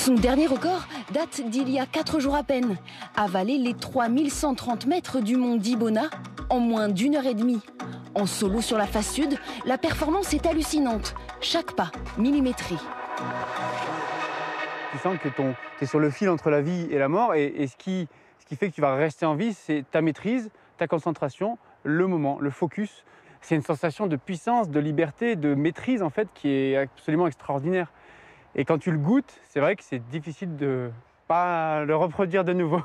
Son dernier record date d'il y a 4 jours à peine. Avaler les 3130 mètres du mont Dibona en moins d'1h30. En solo sur la face sud, la performance est hallucinante. Chaque pas millimétré. Tu sens que tu es sur le fil entre la vie et la mort. Et ce qui fait que tu vas rester en vie, c'est ta maîtrise, ta concentration, le moment, le focus. C'est une sensation de puissance, de liberté, de maîtrise en fait qui est absolument extraordinaire. Et quand tu le goûtes, c'est vrai que c'est difficile de ne pas le reproduire de nouveau.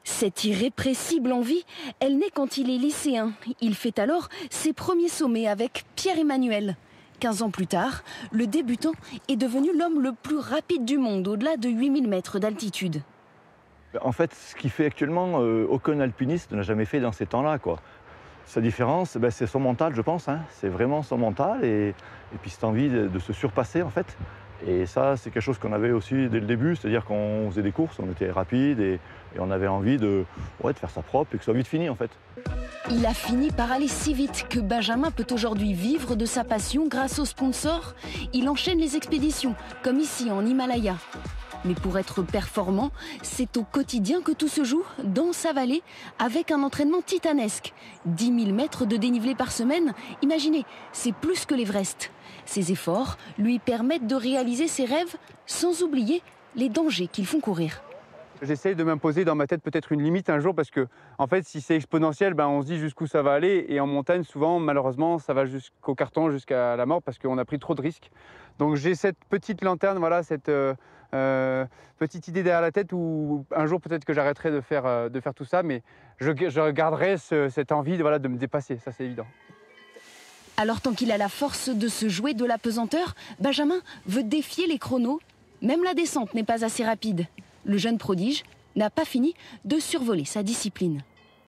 Cette irrépressible envie, elle naît quand il est lycéen. Il fait alors ses premiers sommets avec Pierre-Emmanuel. 15 ans plus tard, le débutant est devenu l'homme le plus rapide du monde, au-delà de 8000 mètres d'altitude. En fait, ce qu'il fait actuellement, aucun alpiniste n'a jamais fait dans ces temps-là, quoi. Sa différence, c'est son mental, je pense. Hein. C'est vraiment son mental et puis cette envie de se surpasser, en fait. Et ça, c'est quelque chose qu'on avait aussi dès le début, c'est-à-dire qu'on faisait des courses, on était rapide et on avait envie de faire ça propre et que ce soit vite fini, en fait. Il a fini par aller si vite que Benjamin peut aujourd'hui vivre de sa passion grâce aux sponsors. Il enchaîne les expéditions, comme ici en Himalaya. Mais pour être performant, c'est au quotidien que tout se joue, dans sa vallée, avec un entraînement titanesque. 10 000 mètres de dénivelé par semaine, imaginez, c'est plus que l'Everest. Ces efforts lui permettent de réaliser ses rêves sans oublier les dangers qu'ils font courir. J'essaye de m'imposer dans ma tête peut-être une limite un jour parce que, en fait, si c'est exponentiel, on se dit jusqu'où ça va aller. Et en montagne, souvent, malheureusement, ça va jusqu'au carton, jusqu'à la mort parce qu'on a pris trop de risques. Donc j'ai cette petite lanterne, voilà, cette petite idée derrière la tête où un jour peut-être que j'arrêterai de faire tout ça, mais je garderai cette envie de me dépasser, ça c'est évident. Alors tant qu'il a la force de se jouer de la pesanteur, Benjamin veut défier les chronos. Même la descente n'est pas assez rapide. Le jeune prodige n'a pas fini de survoler sa discipline.